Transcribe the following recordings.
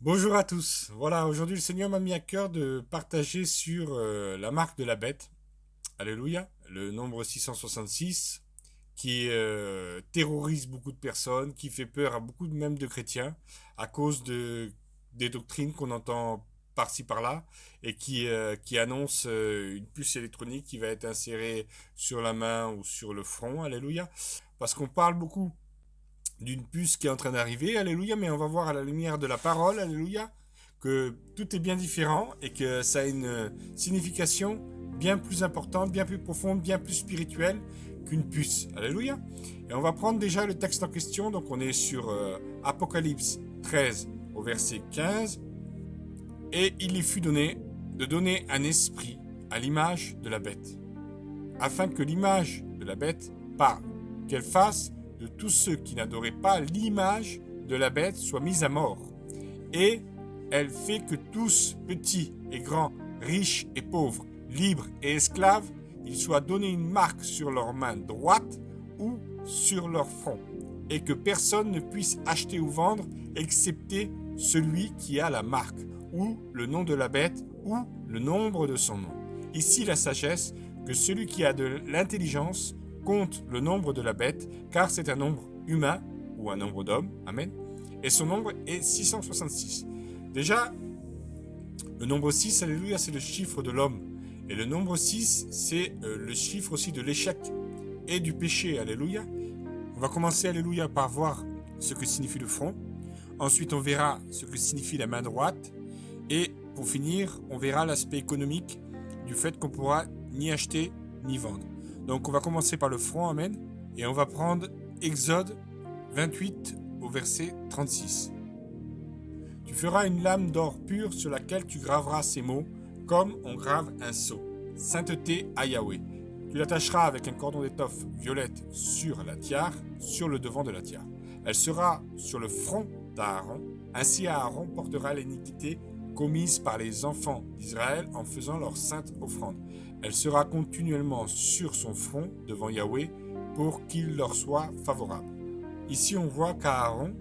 Bonjour à tous. Voilà, aujourd'hui le Seigneur m'a mis à cœur de partager sur la marque de la bête. Alléluia. Le nombre 666 qui terrorise beaucoup de personnes, qui fait peur à beaucoup même de chrétiens à cause des doctrines qu'on entend par-ci par-là et qui annonce une puce électronique qui va être insérée sur la main ou sur le front. Alléluia. Parce qu'on parle beaucoup d'une puce qui est en train d'arriver, alléluia, mais on va voir à la lumière de la parole, alléluia, que tout est bien différent et que ça a une signification bien plus importante, bien plus profonde, bien plus spirituelle qu'une puce, alléluia. Et on va prendre déjà le texte en question, donc on est sur Apocalypse 13 au verset 15, et il lui fut donné de donner un esprit à l'image de la bête, afin que l'image de la bête parle, qu'elle fasse de tous ceux qui n'adoraient pas l'image de la bête soient mis à mort. Et elle fait que tous, petits et grands, riches et pauvres, libres et esclaves, ils soient donnés une marque sur leur main droite ou sur leur front, et que personne ne puisse acheter ou vendre excepté celui qui a la marque, ou le nom de la bête, ou le nombre de son nom. Ici la sagesse, que celui qui a de l'intelligence compte le nombre de la bête, car c'est un nombre humain, ou un nombre d'hommes, amen, et son nombre est 666. Déjà, le nombre 6, alléluia, c'est le chiffre de l'homme. Et le nombre 6, c'est le chiffre aussi de l'échec et du péché, alléluia. On va commencer, alléluia, par voir ce que signifie le front. Ensuite, on verra ce que signifie la main droite. Et pour finir, on verra l'aspect économique du fait qu'on pourra ni acheter ni vendre. Donc, on va commencer par le front, amen. Et on va prendre Exode 28 au verset 36. Tu feras une lame d'or pur sur laquelle tu graveras ces mots, comme on grave un sceau. Sainteté à Yahweh. Tu l'attacheras avec un cordon d'étoffe violette sur la tiare, sur le devant de la tiare. Elle sera sur le front d'Aaron. Ainsi Aaron portera l'iniquité commise par les enfants d'Israël en faisant leur sainte offrande. Elle sera continuellement sur son front devant Yahweh pour qu'il leur soit favorable. Ici on voit qu'Aaron,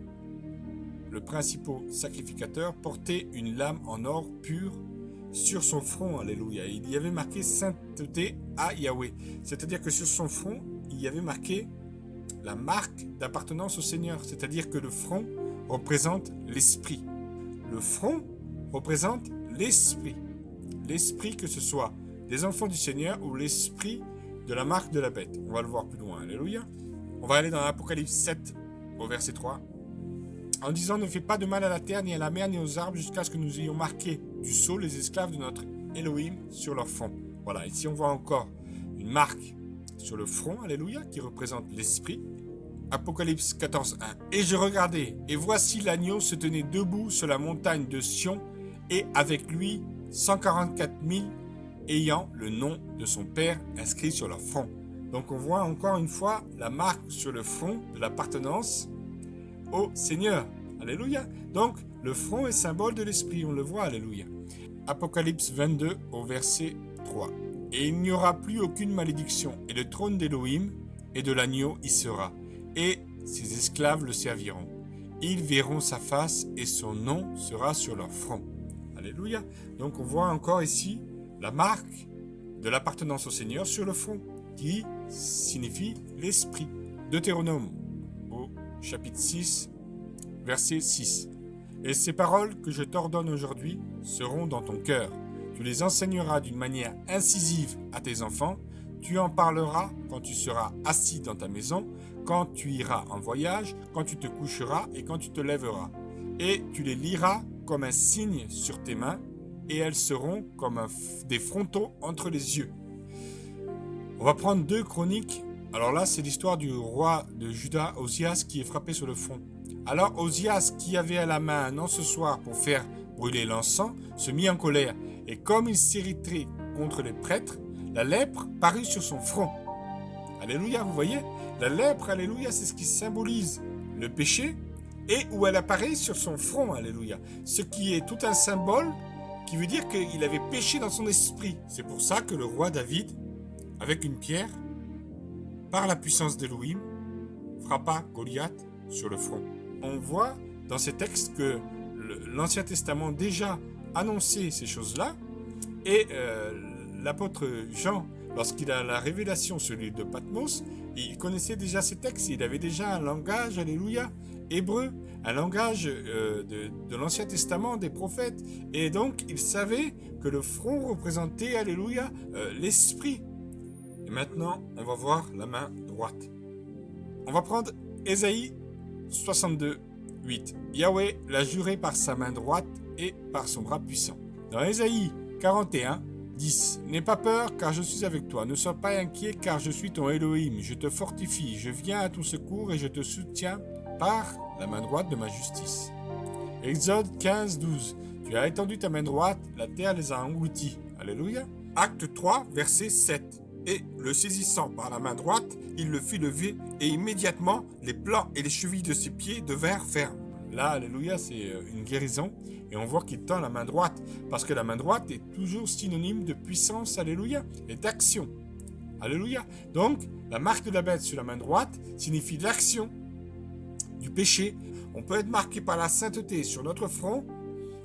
le principal sacrificateur, portait une lame en or pur sur son front, alléluia. Il y avait marqué sainteté à Yahweh. C'est-à-dire que sur son front, il y avait marqué la marque d'appartenance au Seigneur. C'est-à-dire que le front représente l'esprit. Le front représente l'esprit. L'esprit, que ce soit des enfants du Seigneur ou l'esprit de la marque de la bête. On va le voir plus loin, alléluia. On va aller dans l'Apocalypse 7 au verset 3. En disant, ne fais pas de mal à la terre, ni à la mer, ni aux arbres, jusqu'à ce que nous ayons marqué du sceau les esclaves de notre Elohim sur leur front. Voilà, ici on voit encore une marque sur le front, alléluia, qui représente l'esprit. Apocalypse 14, 1. Et je regardais, et voici l'agneau se tenait debout sur la montagne de Sion, et avec lui 144 000 ayant le nom de son père inscrit sur leur front. Donc on voit encore une fois la marque sur le front de l'appartenance au Seigneur. Alléluia. Donc, le front est symbole de l'esprit, on le voit, alléluia. Apocalypse 22 au verset 3. Et il n'y aura plus aucune malédiction, et le trône d'Élohim et de l'agneau y sera, et ses esclaves le serviront. Ils verront sa face, et son nom sera sur leur front. Alléluia. Donc on voit encore ici la marque de l'appartenance au Seigneur sur le front, qui signifie l'esprit. Deutéronome au chapitre 6, verset 6. Et ces paroles que je t'ordonne aujourd'hui seront dans ton cœur. Tu les enseigneras d'une manière incisive à tes enfants. Tu en parleras quand tu seras assis dans ta maison, quand tu iras en voyage, quand tu te coucheras et quand tu te lèveras. Et tu les liras comme un signe sur tes mains, et elles seront comme des frontaux entre les yeux. On va prendre 2 Chroniques. Alors là, c'est l'histoire du roi de Juda, Osias, qui est frappé sur le front. Alors Osias, qui avait à la main un encensoir pour faire brûler l'encens, se mit en colère. Et comme il s'irritait contre les prêtres, la lèpre parut sur son front. Alléluia, vous voyez? La lèpre, alléluia, c'est ce qui symbolise le péché et où elle apparaît sur son front, alléluia. Ce qui est tout un symbole qui veut dire qu'il avait péché dans son esprit. C'est pour ça que le roi David, avec une pierre, par la puissance d'Élohim, frappa Goliath sur le front. On voit dans ces textes que l'Ancien Testament déjà annonçait ces choses-là. Et l'apôtre Jean, lorsqu'il a la révélation sur l'île de Patmos, il connaissait déjà ces textes. Il avait déjà un langage, alléluia, hébreu, un langage de l'Ancien Testament, des prophètes. Et donc, il savait que le front représentait, alléluia, l'esprit. Et maintenant, on va voir la main droite. On va prendre Ésaïe 62, 8. Yahweh l'a juré par sa main droite et par son bras puissant. Dans Ésaïe 41, 10. N'aie pas peur, car je suis avec toi. Ne sois pas inquiet, car je suis ton Elohim. Je te fortifie, je viens à ton secours et je te soutiens par la main droite de ma justice. Exode 15, 12. Tu as étendu ta main droite, la terre les a engloutis. Alléluia. Acte 3, verset 7. Et le saisissant par la main droite, il le fit lever, et immédiatement, les plans et les chevilles de ses pieds devinrent fermes. Là, alléluia, c'est une guérison, et on voit qu'il tend la main droite, parce que la main droite est toujours synonyme de puissance, alléluia, et d'action. Alléluia. Donc, la marque de la bête sur la main droite signifie l'action du péché. On peut être marqué par la sainteté sur notre front,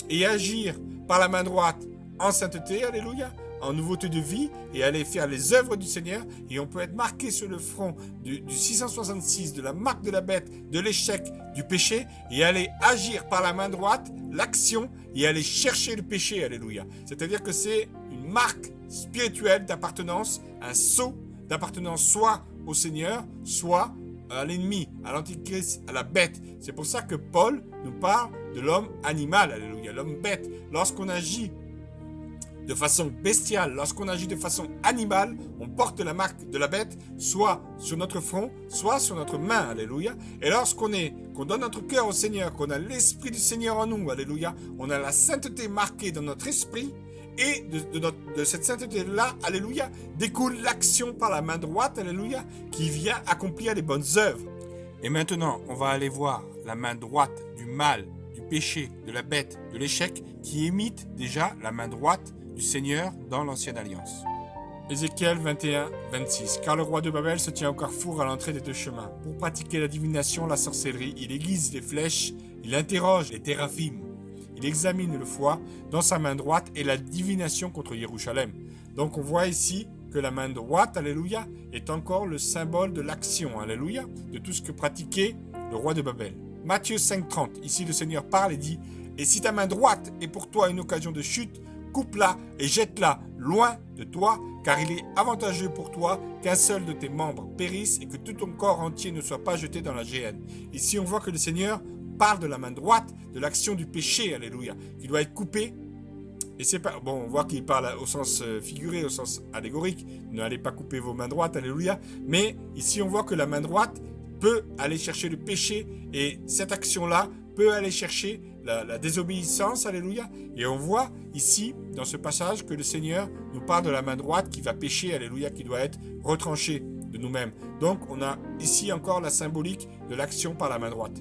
et agir par la main droite en sainteté, alléluia, en nouveauté de vie, et aller faire les œuvres du Seigneur. Et on peut être marqué sur le front du 666, de la marque de la bête, de l'échec, du péché, et aller agir par la main droite, l'action, et aller chercher le péché, alléluia. C'est-à-dire que c'est une marque spirituelle d'appartenance, un sceau d'appartenance soit au Seigneur, soit à l'ennemi, à l'antichrist, à la bête. C'est pour ça que Paul nous parle de l'homme animal, alléluia, l'homme bête. Lorsqu'on agit de façon bestiale, lorsqu'on agit de façon animale, on porte la marque de la bête, soit sur notre front, soit sur notre main, alléluia. Et lorsqu'on donne notre cœur au Seigneur, qu'on a l'Esprit du Seigneur en nous, alléluia, on a la sainteté marquée dans notre esprit, et de cette sainteté-là, alléluia, découle l'action par la main droite, alléluia, qui vient accomplir les bonnes œuvres. Et maintenant, on va aller voir la main droite du mal, du péché, de la bête, de l'échec, qui imite déjà la main droite du Seigneur dans l'Ancienne Alliance. Ézéchiel 21, 26. Car le roi de Babel se tient au carrefour à l'entrée des deux chemins. Pour pratiquer la divination, la sorcellerie, il aiguise les flèches, il interroge les téraphim. Il examine le foie dans sa main droite et la divination contre Jérusalem. Donc on voit ici que la main droite, alléluia, est encore le symbole de l'action, alléluia, de tout ce que pratiquait le roi de Babel. Matthieu 5, 30. Ici le Seigneur parle et dit « Et si ta main droite est pour toi une occasion de chute, coupe-la et jette-la loin de toi, car il est avantageux pour toi qu'un seul de tes membres périsse et que tout ton corps entier ne soit pas jeté dans la géhenne. » Ici, on voit que le Seigneur parle de la main droite, de l'action du péché, alléluia, qui doit être coupée. Et c'est pas bon, on voit qu'il parle au sens figuré, au sens allégorique. N'allez pas couper vos mains droites, alléluia. Mais ici, on voit que la main droite peut aller chercher le péché, et cette action-là peut aller chercher la désobéissance, alléluia. Et on voit ici, dans ce passage, que le Seigneur nous parle de la main droite qui va pécher, alléluia, qui doit être retranchée de nous-mêmes. Donc, on a ici encore la symbolique de l'action par la main droite.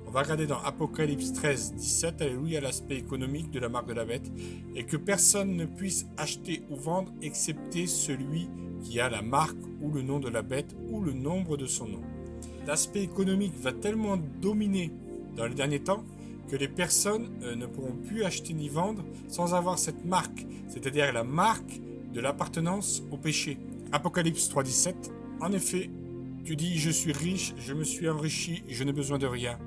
On va regarder dans Apocalypse 13, 17, alléluia, l'aspect économique de la marque de la bête. Et que personne ne puisse acheter ou vendre excepté celui qui a la marque ou le nom de la bête ou le nombre de son nom. L'aspect économique va tellement dominer dans les derniers temps que les personnes ne pourront plus acheter ni vendre sans avoir cette marque, c'est-à-dire la marque de l'appartenance au péché. Apocalypse 3, 17. En effet, tu dis, je suis riche, je me suis enrichi, je n'ai besoin de rien.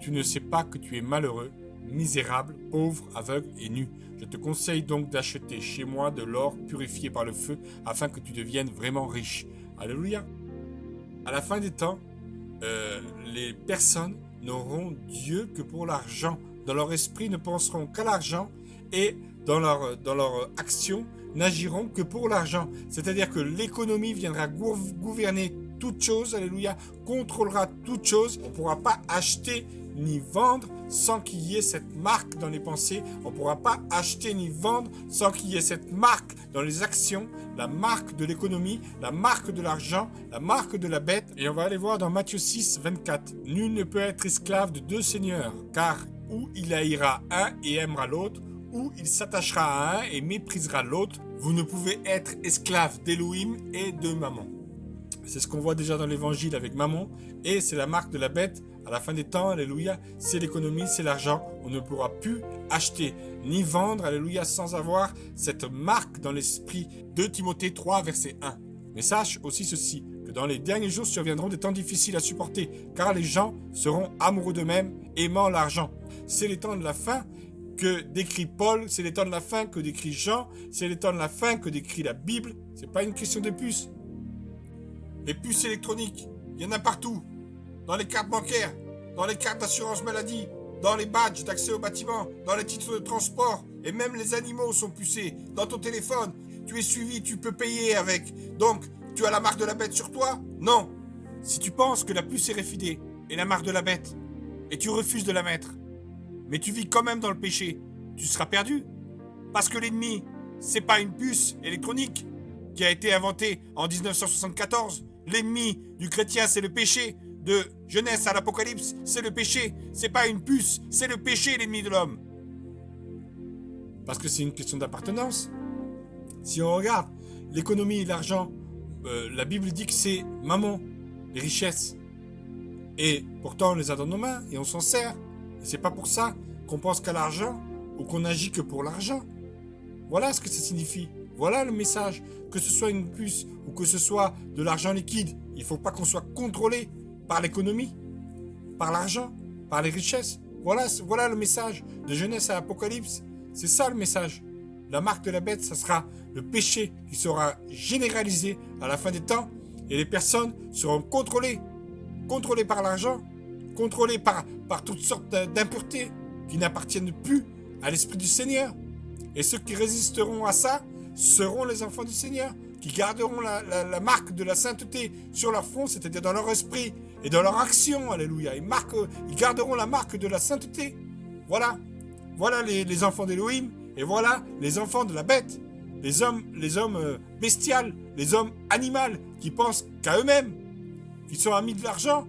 Tu ne sais pas que tu es malheureux, misérable, pauvre, aveugle et nu. Je te conseille donc d'acheter chez moi de l'or purifié par le feu afin que tu deviennes vraiment riche. Alléluia. À la fin des temps, les personnes n'auront Dieu que pour l'argent. Dans leur esprit, ne penseront qu'à l'argent et dans leur action, n'agiront que pour l'argent. C'est-à-dire que l'économie viendra gouverner toute chose, alléluia, contrôlera toute chose. On ne pourra pas acheter ni vendre sans qu'il y ait cette marque dans les pensées. On ne pourra pas acheter ni vendre sans qu'il y ait cette marque dans les actions, la marque de l'économie, la marque de l'argent, la marque de la bête. Et on va aller voir dans Matthieu 6, 24. Nul ne peut être esclave de deux seigneurs, car ou il haïra un et aimera l'autre, ou il s'attachera à un et méprisera l'autre. Vous ne pouvez être esclave d'Élohim et de Mammon. C'est ce qu'on voit déjà dans l'évangile avec Mammon, et c'est la marque de la bête à la fin des temps, alléluia, c'est l'économie, c'est l'argent. On ne pourra plus acheter ni vendre, alléluia, sans avoir cette marque dans l'esprit. 2 Timothée 3, verset 1. Mais sache aussi ceci, que dans les derniers jours surviendront des temps difficiles à supporter, car les gens seront amoureux d'eux-mêmes, aimant l'argent. C'est les temps de la fin que décrit Paul, c'est les temps de la fin que décrit Jean, c'est les temps de la fin que décrit la Bible. C'est pas une question de puces. Les puces électroniques, il y en a partout. Dans les cartes bancaires, dans les cartes d'assurance maladie, dans les badges d'accès au bâtiment, dans les titres de transport, et même les animaux sont pucés. Dans ton téléphone, tu es suivi, tu peux payer avec. Donc, tu as la marque de la bête sur toi? Non. Si tu penses que la puce RFID est la marque de la bête, et tu refuses de la mettre, mais tu vis quand même dans le péché, tu seras perdu. Parce que l'ennemi, c'est pas une puce électronique qui a été inventée en 1974. L'ennemi du chrétien, c'est le péché. De Genèse à l'Apocalypse, c'est le péché. C'est pas une puce, c'est le péché, l'ennemi de l'homme. Parce que c'est une question d'appartenance. Si on regarde l'économie et l'argent, la Bible dit que c'est mammon, les richesses. Et pourtant, on les a dans nos mains et on s'en sert. Et c'est pas pour ça qu'on pense qu'à l'argent ou qu'on agit que pour l'argent. Voilà ce que ça signifie. Voilà le message. Que ce soit une puce ou que ce soit de l'argent liquide, il ne faut pas qu'on soit contrôlé par l'économie, par l'argent, par les richesses. Voilà le message de Genèse à Apocalypse. C'est ça le message. La marque de la bête, ça sera le péché qui sera généralisé à la fin des temps et les personnes seront contrôlées par l'argent, contrôlées par toutes sortes d'impuretés qui n'appartiennent plus à l'Esprit du Seigneur. Et ceux qui résisteront à ça seront les enfants du Seigneur, qui garderont la marque de la sainteté sur leur front, c'est-à-dire dans leur esprit et dans leur action, alléluia. Ils garderont la marque de la sainteté. Voilà les enfants d'Élohim, et voilà les enfants de la bête, les hommes bestials, les hommes animaux, qui pensent qu'à eux-mêmes, qui sont amis de l'argent,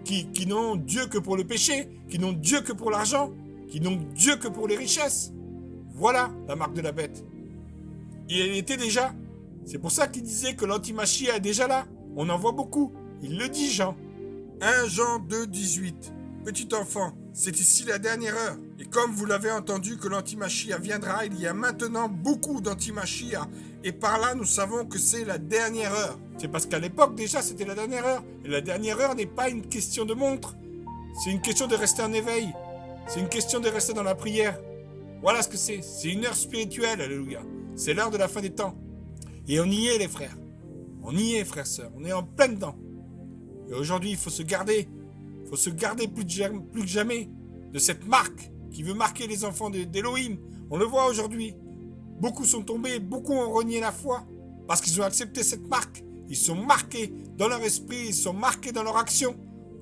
qui n'ont Dieu que pour le péché, qui n'ont Dieu que pour l'argent, qui n'ont Dieu que pour les richesses. Voilà la marque de la bête. Et elle était déjà. C'est pour ça qu'il disait que l'antimachia est déjà là. On en voit beaucoup. Il le dit, Jean. 1 Jean 2, 18. Petit enfant, c'est ici la dernière heure. Et comme vous l'avez entendu que l'antimachia viendra, il y a maintenant beaucoup d'antimachia. Et par là, nous savons que c'est la dernière heure. C'est parce qu'à l'époque, déjà, c'était la dernière heure. Et la dernière heure n'est pas une question de montre. C'est une question de rester en éveil. C'est une question de rester dans la prière. Voilà ce que c'est. C'est une heure spirituelle, alléluia. C'est l'heure de la fin des temps. Et on y est, les frères. On y est, frères, sœurs. On est en plein dedans. Et aujourd'hui, il faut se garder. Il faut se garder plus que jamais de cette marque qui veut marquer les enfants d'Élohim. On le voit aujourd'hui. Beaucoup sont tombés, beaucoup ont renié la foi parce qu'ils ont accepté cette marque. Ils sont marqués dans leur esprit, ils sont marqués dans leur action.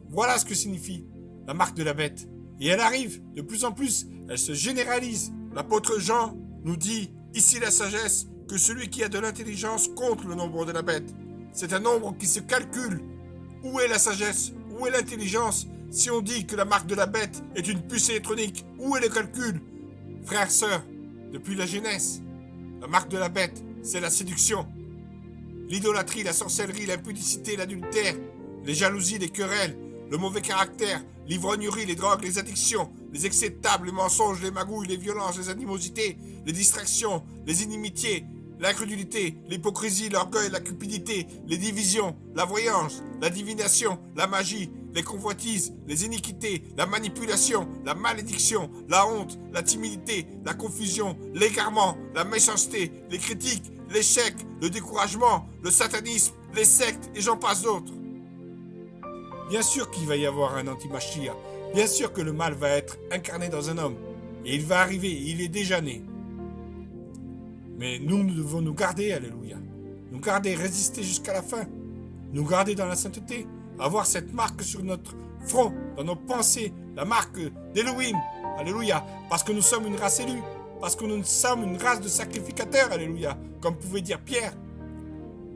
Voilà ce que signifie la marque de la bête. Et elle arrive de plus en plus, elle se généralise. L'apôtre Jean nous dit, ici la sagesse, que celui qui a de l'intelligence compte le nombre de la bête. C'est un nombre qui se calcule. Où est la sagesse? Où est l'intelligence? Si on dit que la marque de la bête est une puce électronique, où est le calcul? Frères, sœurs, depuis la Genèse, la marque de la bête, c'est la séduction. L'idolâtrie, la sorcellerie, l'impudicité, l'adultère, les jalousies, les querelles, le mauvais caractère, l'ivrognerie, les drogues, les addictions, les excès de table, les mensonges, les magouilles, les violences, les animosités, les distractions, les inimitiés, l'incrédulité, l'hypocrisie, l'orgueil, la cupidité, les divisions, la voyance, la divination, la magie, les convoitises, les iniquités, la manipulation, la malédiction, la honte, la timidité, la confusion, l'égarement, la méchanceté, les critiques, l'échec, le découragement, le satanisme, les sectes et j'en passe d'autres. Bien sûr qu'il va y avoir un anti-Machia. Bien sûr que le mal va être incarné dans un homme. Et il va arriver, il est déjà né. Mais nous devons nous garder, alléluia. Nous garder, résister jusqu'à la fin. Nous garder dans la sainteté. Avoir cette marque sur notre front, dans nos pensées. La marque d'Élohim, alléluia. Parce que nous sommes une race élue. Parce que nous sommes une race de sacrificateurs, alléluia. Comme pouvait dire Pierre.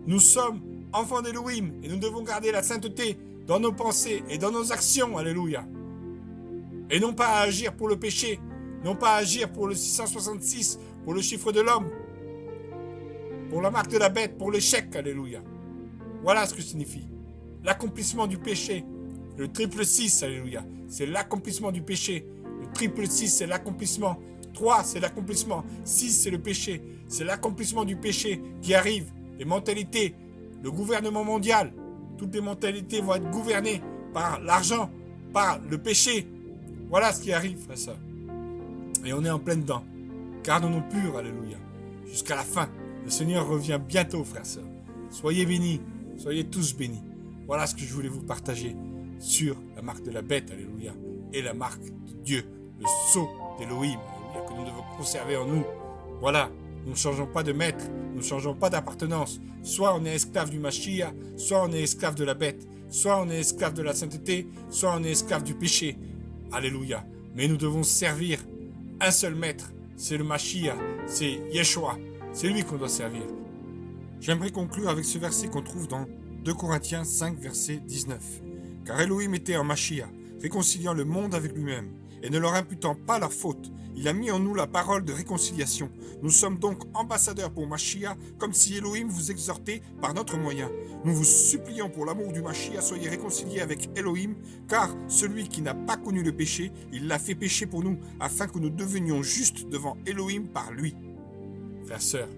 Nous sommes enfants d'Élohim. Et nous devons garder la sainteté dans nos pensées et dans nos actions, alléluia. Et non pas agir pour le péché. Non pas agir pour le 666, pour le chiffre de l'homme. Pour la marque de la bête, pour l'échec, alléluia. Voilà ce que signifie l'accomplissement du péché. Le triple 6, alléluia, c'est l'accomplissement du péché. Le triple 6, c'est l'accomplissement. 3, c'est l'accomplissement. 6, c'est le péché. C'est l'accomplissement du péché qui arrive. Les mentalités, le gouvernement mondial, toutes les mentalités vont être gouvernées par l'argent, par le péché. Voilà ce qui arrive, frère ça. Et on est en plein dedans. Gardons-nous purs, alléluia, jusqu'à la fin. Le Seigneur revient bientôt, frère sœurs. Soyez bénis, soyez tous bénis. Voilà ce que je voulais vous partager sur la marque de la bête, alléluia, et la marque de Dieu, le sceau d'Élohim, alléluia, que nous devons conserver en nous. Voilà, nous ne changeons pas de maître, nous ne changeons pas d'appartenance. Soit on est esclave du Mashiach, soit on est esclave de la bête, soit on est esclave de la sainteté, soit on est esclave du péché. Alléluia. Mais nous devons servir un seul maître, c'est le Mashiach, c'est Yeshua, c'est lui qu'on doit servir. J'aimerais conclure avec ce verset qu'on trouve dans 2 Corinthiens 5, verset 19. Car Elohim était en Mashiach, réconciliant le monde avec lui-même, et ne leur imputant pas leur faute. Il a mis en nous la parole de réconciliation. Nous sommes donc ambassadeurs pour Mashiach, comme si Elohim vous exhortait par notre moyen. Nous vous supplions pour l'amour du Mashiach, soyez réconciliés avec Elohim, car celui qui n'a pas connu le péché, il l'a fait pécher pour nous, afin que nous devenions justes devant Elohim par lui. Frères, sœurs,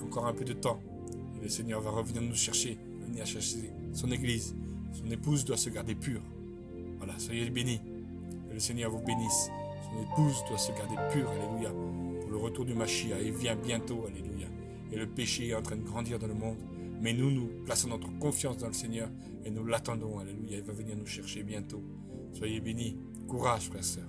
encore un peu de temps, et le Seigneur va revenir nous chercher, venir chercher son église. Son épouse doit se garder pure. Voilà, soyez bénis. Que le Seigneur vous bénisse. Son épouse doit se garder pure, alléluia, pour le retour du Mashiach. Il vient bientôt, alléluia. Et le péché est en train de grandir dans le monde. Mais nous plaçons notre confiance dans le Seigneur et nous l'attendons, alléluia. Il va venir nous chercher bientôt. Soyez bénis. Courage, frères et sœurs.